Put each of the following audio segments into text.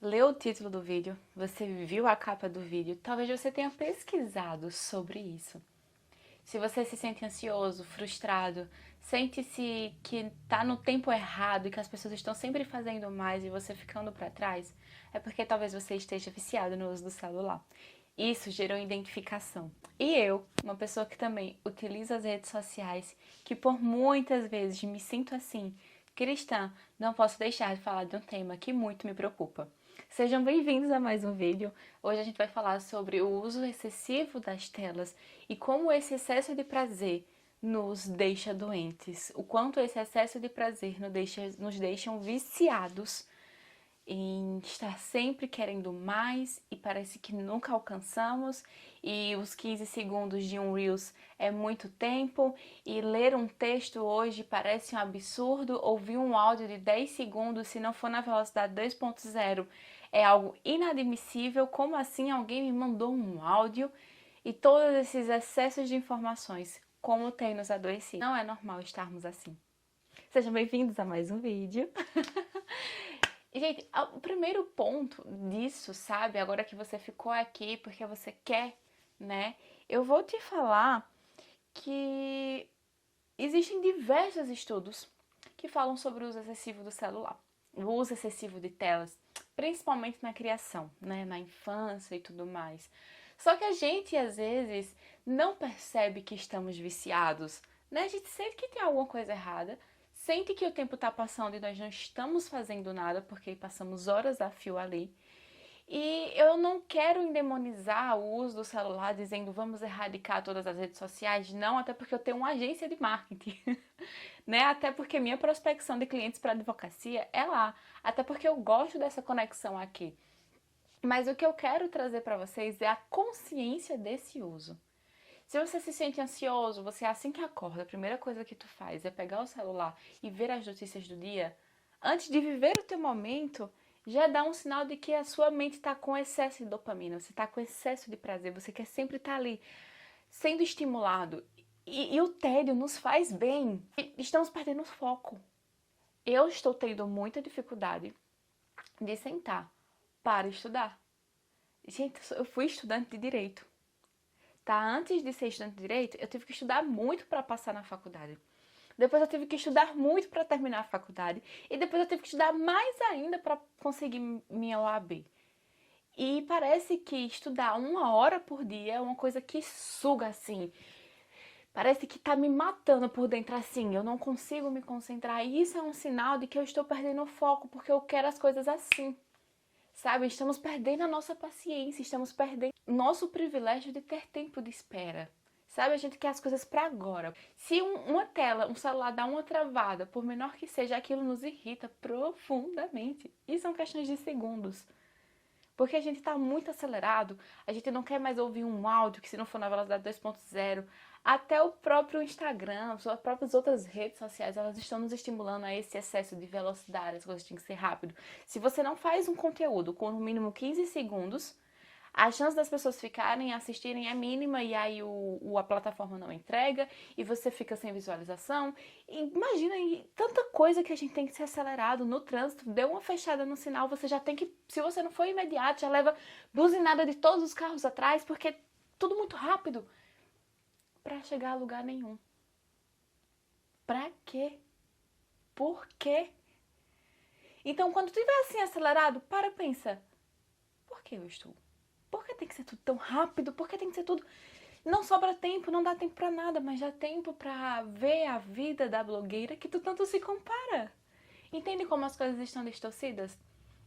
leu o título do vídeo, você viu a capa do vídeo, talvez você tenha pesquisado sobre isso. Se você se sente ansioso, frustrado, sente-se que tá no tempo errado e que as pessoas estão sempre fazendo mais e você ficando para trás, é porque talvez você esteja viciado no uso do celular. Isso gerou identificação. E eu, uma pessoa que também utiliza as redes sociais, que por muitas vezes me sinto assim, cristã, não posso deixar de falar de um tema que muito me preocupa. Sejam bem-vindos a mais um vídeo. Hoje a gente vai falar sobre o uso excessivo das telas e como esse excesso de prazer nos deixa doentes, o quanto esse excesso de prazer nos deixa viciados em estar sempre querendo mais e parece que nunca alcançamos, e os 15 segundos de um Reels é muito tempo, e ler um texto hoje parece um absurdo, ouvir um áudio de 10 segundos se não for na velocidade 2.0 é algo inadmissível. Como assim alguém me mandou um áudio? E todos esses excessos de informações, como tem nos adoecido. Não é normal estarmos assim. Sejam bem-vindos a mais um vídeo. Gente, o primeiro ponto disso, sabe? Agora que você ficou aqui porque você quer, né? Eu vou te falar que existem diversos estudos que falam sobre o uso excessivo do celular, o uso excessivo de telas, principalmente na criação, né? Na infância e tudo mais. Só que a gente, às vezes, não percebe que estamos viciados, né? A gente sente que tem alguma coisa errada, sente que o tempo está passando e nós não estamos fazendo nada porque passamos horas a fio ali. E eu não quero endemonizar o uso do celular dizendo vamos erradicar todas as redes sociais, não, até porque eu tenho uma agência de marketing, né? Até porque minha prospecção de clientes para advocacia é lá, até porque eu gosto dessa conexão aqui. Mas o que eu quero trazer para vocês é a consciência desse uso. Se você se sente ansioso, você assim que acorda, a primeira coisa que tu faz é pegar o celular e ver as notícias do dia, antes de viver o teu momento, já dá um sinal de que a sua mente está com excesso de dopamina, você está com excesso de prazer, você quer sempre estar ali, sendo estimulado. E o tédio nos faz bem. E estamos perdendo o foco. Eu estou tendo muita dificuldade de sentar para estudar. Gente, eu fui estudante de direito. Tá? Antes de ser estudante de direito, eu tive que estudar muito para passar na faculdade. Depois eu tive que estudar muito para terminar a faculdade. E depois eu tive que estudar mais ainda para conseguir minha OAB. E parece que estudar 1 hora por dia é uma coisa que suga assim. Parece que tá me matando por dentro assim. Eu não consigo me concentrar. E isso é um sinal de que eu estou perdendo o foco, porque eu quero as coisas assim. Sabe? Estamos perdendo a nossa paciência, estamos perdendo nosso privilégio de ter tempo de espera. Sabe? A gente quer as coisas para agora. Se uma tela, um celular dá uma travada, por menor que seja, aquilo nos irrita profundamente. E são questões de segundos. Porque a gente está muito acelerado, a gente não quer mais ouvir um áudio que se não for na velocidade 2.0. Até o próprio Instagram, as próprias outras redes sociais, elas estão nos estimulando a esse excesso de velocidade, as coisas têm que ser rápido. Se você não faz um conteúdo com no mínimo 15 segundos, a chance das pessoas ficarem, assistirem é mínima e aí a plataforma não entrega e você fica sem visualização. E imagina aí, tanta coisa que a gente tem que ser acelerado no trânsito, deu uma fechada no sinal, você já tem que, se você não for imediato, já leva buzinada de todos os carros atrás, porque é tudo muito rápido para chegar a lugar nenhum. Pra quê? Por quê? Então, quando tu estiver assim acelerado, pensa, por que eu estou? Por que tem que ser tudo tão rápido? Por que tem que ser tudo... Não sobra tempo, não dá tempo pra nada, mas dá tempo pra ver a vida da blogueira que tu tanto se compara. Entende como as coisas estão distorcidas?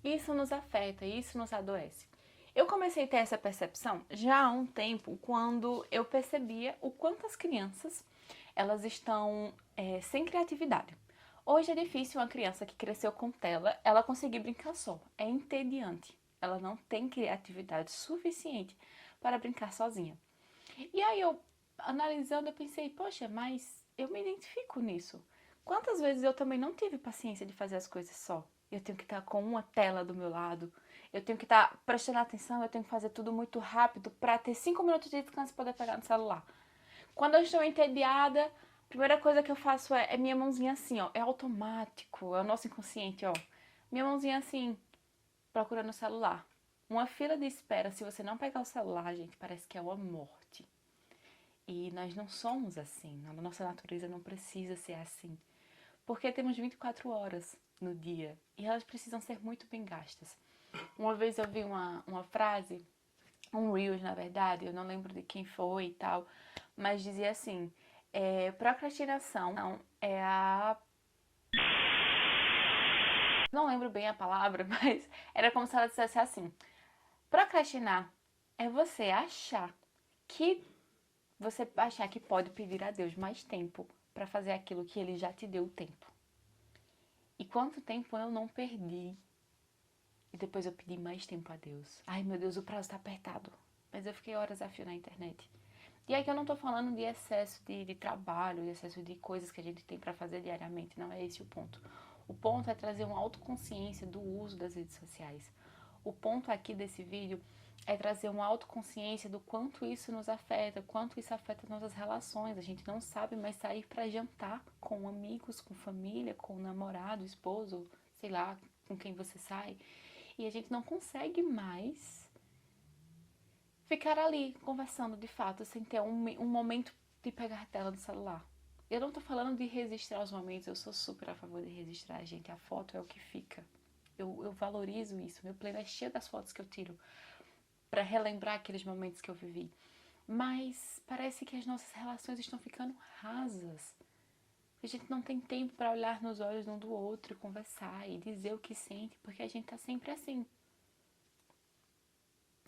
Isso nos afeta, isso nos adoece. Eu comecei a ter essa percepção já há um tempo, quando eu percebia o quanto as crianças elas estão sem criatividade. Hoje é difícil uma criança que cresceu com tela, ela conseguir brincar só. É entediante. Ela não tem criatividade suficiente para brincar sozinha. E aí eu, analisando, eu pensei, poxa, mas eu me identifico nisso. Quantas vezes eu também não tive paciência de fazer as coisas só? Eu tenho que estar com uma tela do meu lado, eu tenho que estar prestando atenção, eu tenho que fazer tudo muito rápido para ter 5 minutos de descanso e poder pegar no celular. Quando eu estou entediada, a primeira coisa que eu faço é minha mãozinha assim, ó, é automático, é o nosso inconsciente, ó. Minha mãozinha assim, procurando o celular. Uma fila de espera, se você não pegar o celular, gente, parece que é uma morte. E nós não somos assim, a nossa natureza não precisa ser assim. Porque temos 24 horas no dia e elas precisam ser muito bem gastas. Uma vez eu vi uma frase, um Reels na verdade, eu não lembro de quem foi e tal, mas dizia assim, procrastinação não é a... Não lembro bem a palavra, mas era como se ela dissesse assim, procrastinar é você achar que pode pedir a Deus mais tempo para fazer aquilo que Ele já te deu o tempo. E quanto tempo eu não perdi? E depois eu pedi mais tempo a Deus. Ai, meu Deus, o prazo tá apertado. Mas eu fiquei horas a fio na internet. E aqui eu não tô falando de excesso de trabalho, de excesso de coisas que a gente tem para fazer diariamente. Não é esse o ponto. O ponto é trazer uma autoconsciência do uso das redes sociais. O ponto aqui desse vídeo é trazer uma autoconsciência do quanto isso nos afeta, quanto isso afeta nossas relações. A gente não sabe mais sair para jantar com amigos, com família, com namorado, esposo, sei lá, com quem você sai. E a gente não consegue mais ficar ali conversando de fato, sem ter um momento de pegar a tela do celular. Eu não tô falando de registrar os momentos, eu sou super a favor de registrar, gente. A foto é o que fica. Eu valorizo isso. Meu plano é cheio das fotos que eu tiro para relembrar aqueles momentos que eu vivi. Mas parece que as nossas relações estão ficando rasas. A gente não tem tempo para olhar nos olhos um do outro, conversar e dizer o que sente, porque a gente tá sempre assim.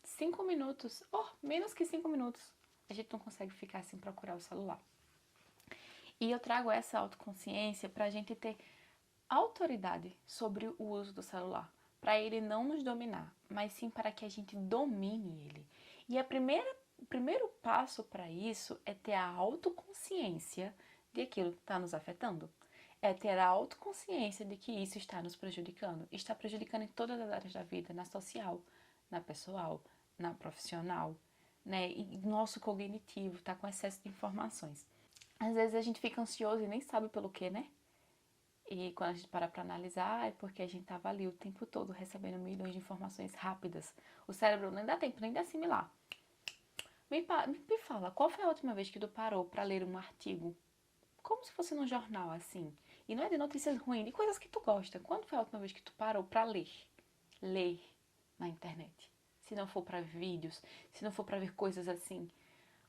5 minutos, menos que 5 minutos, a gente não consegue ficar sem procurar o celular. E eu trago essa autoconsciência para a gente ter autoridade sobre o uso do celular, para ele não nos dominar, mas sim para que a gente domine ele. E o primeiro passo para isso é ter a autoconsciência de aquilo que está nos afetando. É ter a autoconsciência de que isso está nos prejudicando. Está prejudicando em todas as áreas da vida, na social, na pessoal, na profissional, né? E nosso cognitivo está com excesso de informações. Às vezes a gente fica ansioso e nem sabe pelo que, né? E quando a gente para pra analisar, é porque a gente tava ali o tempo todo recebendo milhões de informações rápidas. O cérebro nem dá tempo nem de assimilar. Me fala, qual foi a última vez que tu parou para ler um artigo? Como se fosse num jornal, assim. E não é de notícias ruins, de coisas que tu gosta. Quando foi a última vez que tu parou para ler? Ler na internet. Se não for para vídeos, se não for para ver coisas assim.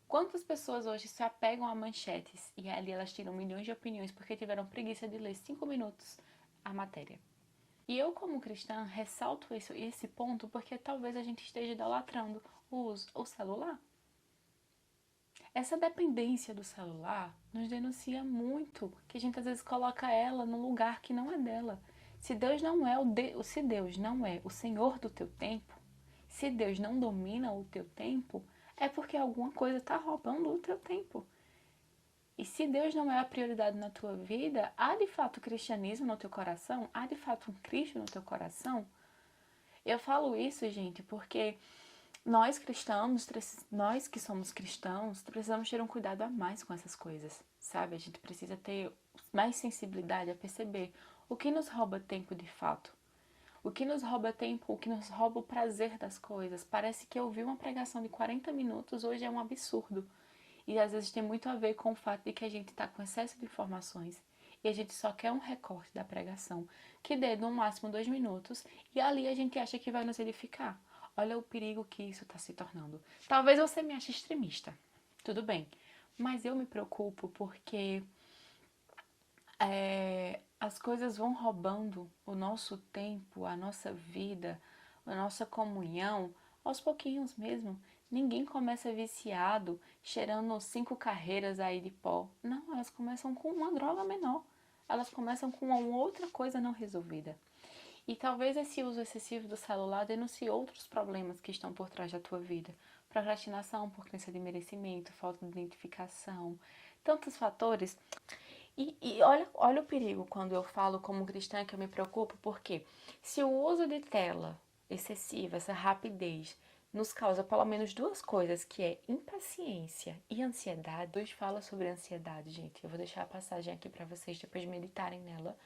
Quantas pessoas hoje se apegam a manchetes e ali elas tiram milhões de opiniões porque tiveram preguiça de ler 5 minutos a matéria? E eu, como cristã, ressalto esse ponto porque talvez a gente esteja idolatrando o celular. Essa dependência do celular nos denuncia muito, que a gente às vezes coloca ela num lugar que não é dela. Se Deus não é se Deus não é o Senhor do teu tempo, se Deus não domina o teu tempo, é porque alguma coisa está roubando o teu tempo. E se Deus não é a prioridade na tua vida, há de fato cristianismo no teu coração? Há de fato um Cristo no teu coração? Eu falo isso, gente, porque nós cristãos, nós que somos cristãos, precisamos ter um cuidado a mais com essas coisas, sabe? A gente precisa ter mais sensibilidade a perceber o que nos rouba tempo de fato. O que nos rouba tempo, o que nos rouba o prazer das coisas. Parece que ouvir uma pregação de 40 minutos hoje é um absurdo. E às vezes tem muito a ver com o fato de que a gente está com excesso de informações e a gente só quer um recorte da pregação que dê no máximo 2 minutos e ali a gente acha que vai nos edificar. Olha o perigo que isso está se tornando. Talvez você me ache extremista, tudo bem, mas eu me preocupo porque as coisas vão roubando o nosso tempo, a nossa vida, a nossa comunhão, aos pouquinhos mesmo. Ninguém começa viciado, cheirando 5 carreiras aí de pó. Não, elas começam com uma droga menor. Elas começam com uma outra coisa não resolvida. E talvez esse uso excessivo do celular denuncie outros problemas que estão por trás da tua vida. Procrastinação por crença de merecimento, falta de identificação, tantos fatores. E olha o perigo quando eu falo como cristã que eu me preocupo, porque se o uso de tela excessiva, essa rapidez, nos causa pelo menos duas coisas, que é impaciência e ansiedade. Deus fala sobre ansiedade, gente. Eu vou deixar a passagem aqui para vocês depois meditarem nela.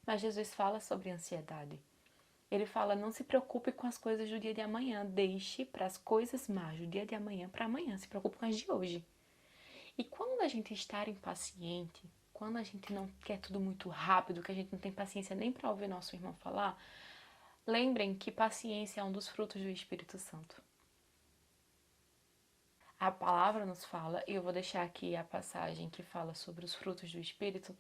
Mas Jesus fala sobre ansiedade. Ele fala, não se preocupe com as coisas do dia de amanhã, deixe para as coisas más do dia de amanhã para amanhã, se preocupe com as de hoje. E quando a gente está impaciente, quando a gente não quer tudo muito rápido, que a gente não tem paciência nem para ouvir nosso irmão falar, lembrem que paciência é um dos frutos do Espírito Santo. A palavra nos fala, e eu vou deixar aqui a passagem que fala sobre os frutos do Espírito,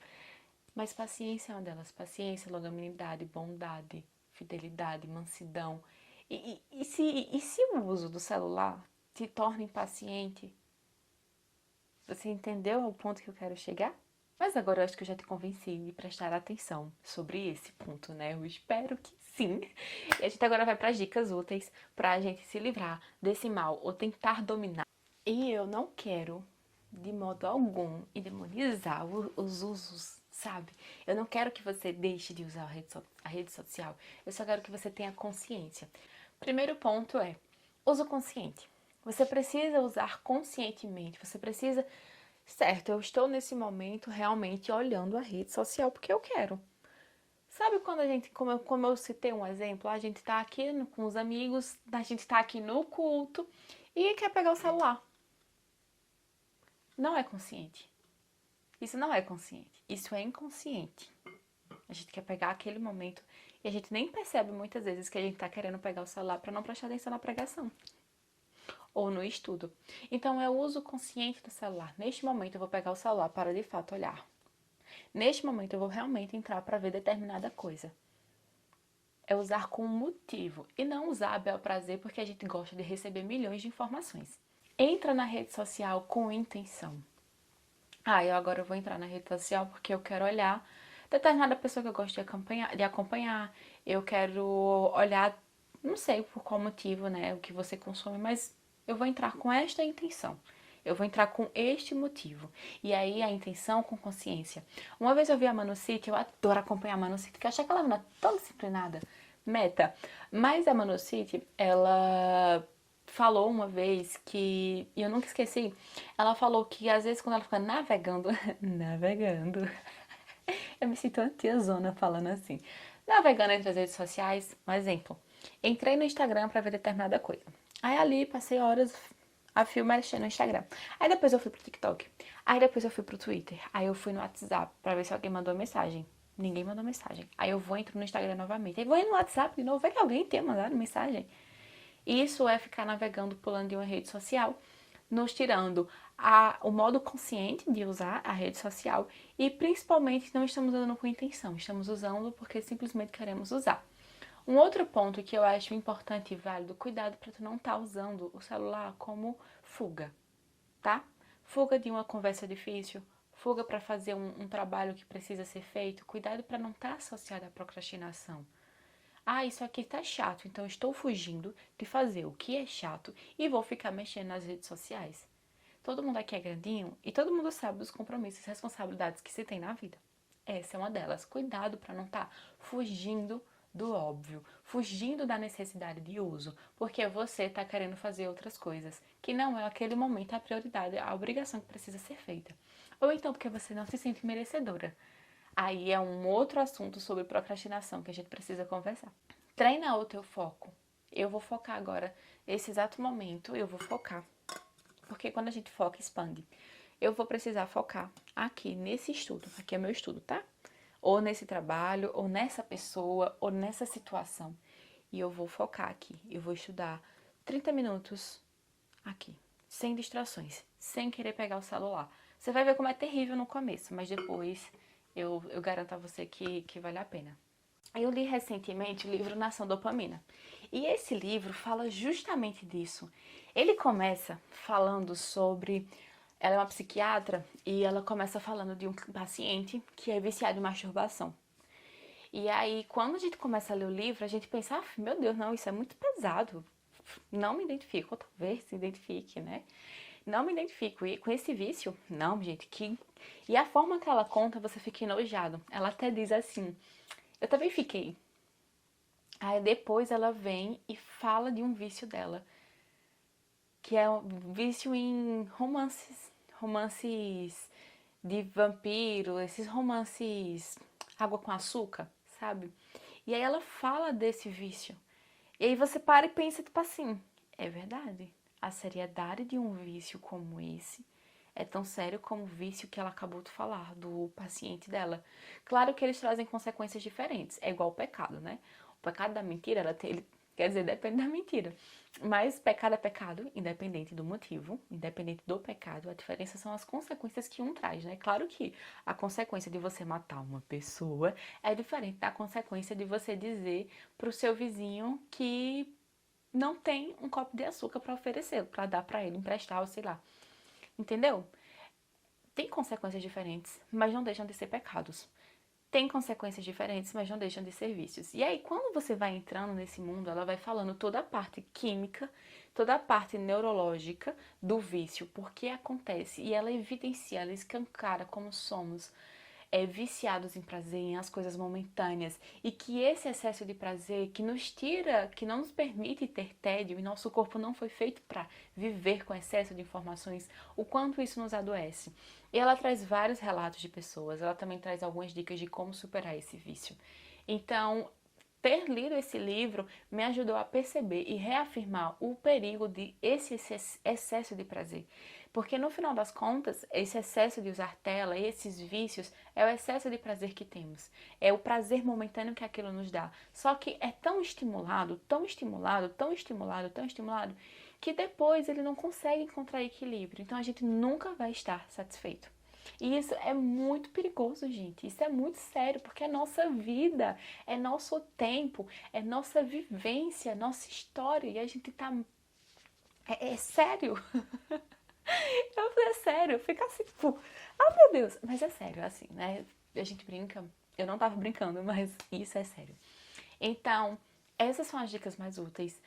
mas paciência é uma delas. Paciência, longanimidade, bondade, fidelidade, mansidão. E se o uso do celular te torna impaciente? Você entendeu o ponto que eu quero chegar? Mas agora eu acho que eu já te convenci de prestar atenção sobre esse ponto, né? Eu espero que sim. E a gente agora vai para as dicas úteis para a gente se livrar desse mal ou tentar dominar. E eu não quero, de modo algum, demonizar os usos, sabe? Eu não quero que você deixe de usar a rede social. Eu só quero que você tenha consciência. Primeiro ponto é uso consciente. Você precisa usar conscientemente. Você precisa... Certo, eu estou nesse momento realmente olhando a rede social porque eu quero. Sabe quando a gente, como eu citei um exemplo, a gente tá aqui com os amigos, a gente tá aqui no culto e quer pegar o celular. Não é consciente. Isso não é consciente. Isso é inconsciente. A gente quer pegar aquele momento e a gente nem percebe muitas vezes que a gente tá querendo pegar o celular para não prestar atenção na pregação ou no estudo. Então é o uso consciente do celular. Neste momento eu vou pegar o celular para de fato olhar. Neste momento eu vou realmente entrar para ver determinada coisa. É usar com motivo e não usar a bel prazer porque a gente gosta de receber milhões de informações. Entra na rede social com intenção. Eu agora vou entrar na rede social porque eu quero olhar determinada pessoa que eu gosto de acompanhar. Eu quero olhar, não sei por qual motivo, né, o que você consome, mas eu vou entrar com esta intenção. Eu vou entrar com este motivo. E aí a intenção com consciência. Uma vez eu vi a Manu City, eu adoro acompanhar a Manu City, porque eu achei que ela era tão disciplinada. Meta. Mas a Manu City, ela falou uma vez que, e eu nunca esqueci, ela falou que às vezes quando ela fica navegando, navegando, eu me sinto antiazona falando assim, navegando entre as redes sociais, um exemplo, entrei no Instagram pra ver determinada coisa. Aí ali passei horas a fio mexendo no Instagram. Aí depois eu fui pro TikTok. Aí depois eu fui pro Twitter. Aí eu fui no WhatsApp pra ver se alguém mandou mensagem. Ninguém mandou mensagem. Aí eu vou entro no Instagram novamente. Aí vou no WhatsApp de novo, ver que alguém tenha mandado mensagem. Isso é ficar navegando, pulando de uma rede social, nos tirando o modo consciente de usar a rede social e principalmente não estamos usando com intenção, estamos usando porque simplesmente queremos usar. Um outro ponto que eu acho importante e válido, cuidado para tu não estar usando o celular como fuga, tá? Fuga de uma conversa difícil, fuga para fazer um trabalho que precisa ser feito, cuidado para não estar associado à procrastinação. Isso aqui tá chato, então estou fugindo de fazer o que é chato e vou ficar mexendo nas redes sociais. Todo mundo aqui é grandinho e todo mundo sabe dos compromissos e responsabilidades que se tem na vida. Essa é uma delas. Cuidado para não estar fugindo do óbvio, fugindo da necessidade de uso, porque você está querendo fazer outras coisas, que não é aquele momento a prioridade, a obrigação que precisa ser feita. Ou então porque você não se sente merecedora. Aí é um outro assunto sobre procrastinação que a gente precisa conversar. Treina o teu foco. Eu vou focar agora, nesse exato momento, eu vou focar. Porque quando a gente foca, expande. Eu vou precisar focar aqui nesse estudo. Aqui é meu estudo, tá? Ou nesse trabalho, ou nessa pessoa, ou nessa situação. E eu vou focar aqui. Eu vou estudar 30 minutos aqui, sem distrações, sem querer pegar o celular. Você vai ver como é terrível no começo, mas depois eu garanto a você que vale a pena. Eu li recentemente o livro Nação Dopamina. E esse livro fala justamente disso. Ele começa falando sobre... Ela é uma psiquiatra e ela começa falando de um paciente que é viciado em masturbação. E aí, quando a gente começa a ler o livro, a gente pensa, meu Deus, não, isso é muito pesado. Não me identifico, ou talvez se identifique, né? Não me identifico. E com esse vício, não, gente, que... E a forma que ela conta, você fica enojado. Ela até diz assim, eu também fiquei. Aí depois ela vem e fala de um vício dela, que é um vício em romances de vampiro, esses romances água com açúcar, sabe? E aí ela fala desse vício. E aí você para e pensa, tipo assim, é verdade. A seriedade de um vício como esse é tão sério como o vício que ela acabou de falar, do paciente dela. Claro que eles trazem consequências diferentes. É igual o pecado, né? O pecado da mentira, ele, quer dizer, depende da mentira. Mas pecado é pecado, independente do motivo, independente do pecado. A diferença são as consequências que um traz, né? Claro que a consequência de você matar uma pessoa é diferente da consequência de você dizer pro seu vizinho que não tem um copo de açúcar para oferecer, para dar para ele, emprestar ou sei lá. Entendeu? Tem consequências diferentes, mas não deixam de ser pecados. Tem consequências diferentes, mas não deixam de ser vícios. E aí, quando você vai entrando nesse mundo, ela vai falando toda a parte química, toda a parte neurológica do vício, por que acontece, e ela evidencia, ela escancara como somos viciados em prazer, em as coisas momentâneas, e que esse excesso de prazer que nos tira, que não nos permite ter tédio, e nosso corpo não foi feito para viver com excesso de informações, o quanto isso nos adoece. E ela traz vários relatos de pessoas, ela também traz algumas dicas de como superar esse vício. Então, ter lido esse livro me ajudou a perceber e reafirmar o perigo de esse excesso de prazer. Porque no final das contas, esse excesso de usar tela, esses vícios, é o excesso de prazer que temos. É o prazer momentâneo que aquilo nos dá. Só que é tão estimulado, tão estimulado, tão estimulado, tão estimulado, que depois ele não consegue encontrar equilíbrio. Então a gente nunca vai estar satisfeito. E isso é muito perigoso, gente. Isso é muito sério, porque é nossa vida, é nosso tempo, é nossa vivência, nossa história. E a gente tá. É sério. Eu falei, é sério. Fica assim, tipo, ah, meu Deus. Mas é sério, assim, né? A gente brinca. Eu não tava brincando, mas isso é sério. Então, essas são as dicas mais úteis.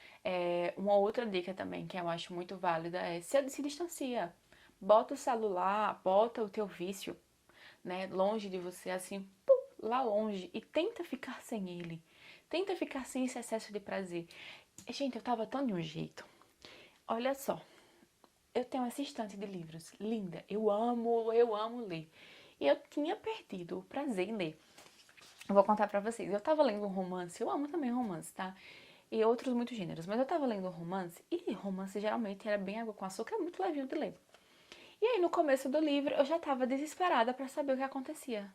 Uma outra dica também que eu acho muito válida é se distancia. Bota o celular, bota o teu vício, né, longe de você, assim, pum, lá longe, e tenta ficar sem ele. Tenta ficar sem esse excesso de prazer. Gente, eu tava tão de um jeito. Olha só, eu tenho essa estante de livros, linda. Eu amo ler. E eu tinha perdido o prazer em ler. Eu vou contar pra vocês. Eu tava lendo um romance, eu amo também romance, tá? E outros muitos gêneros, mas eu tava lendo um romance, e romance geralmente era bem água com açúcar, é muito levinho de ler. E aí no começo do livro eu já tava desesperada pra saber o que acontecia.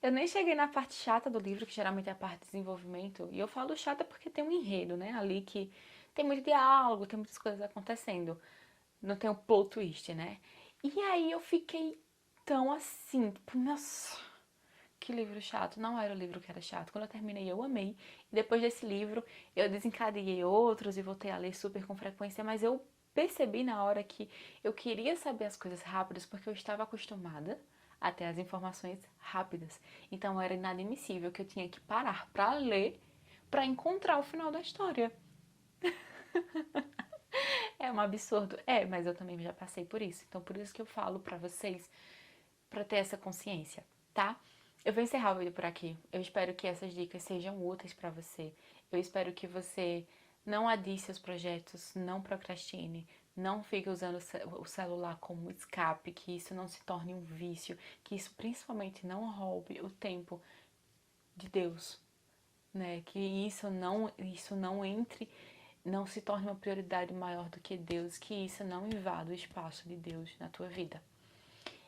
Eu nem cheguei na parte chata do livro, que geralmente é a parte de desenvolvimento, e eu falo chata porque tem um enredo, né, ali que tem muito diálogo, tem muitas coisas acontecendo, não tem um plot twist, né? E aí eu fiquei tão assim, tipo, nossa, que livro chato. Não era o livro que era chato. Quando eu terminei, eu amei. E depois desse livro, eu desencadeei outros e voltei a ler super com frequência, mas eu percebi na hora que eu queria saber as coisas rápidas porque eu estava acostumada a ter as informações rápidas. Então era inadmissível que eu tinha que parar para ler para encontrar o final da história. É um absurdo. É, mas eu também já passei por isso. Então por isso que eu falo para vocês para ter essa consciência, tá? Eu vou encerrar o vídeo por aqui. Eu espero que essas dicas sejam úteis para você. Eu espero que você não adie seus projetos, não procrastine, não fique usando o celular como escape, que isso não se torne um vício, que isso principalmente não roube o tempo de Deus, né? Que isso não entre, não se torne uma prioridade maior do que Deus, que isso não invada o espaço de Deus na tua vida.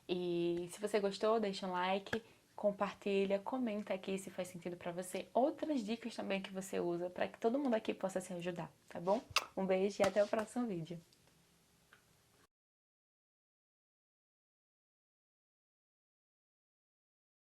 E se você gostou, deixa um like, compartilha, comenta aqui se faz sentido pra você. Outras dicas também que você usa para que todo mundo aqui possa se ajudar, tá bom? Um beijo e até o próximo vídeo.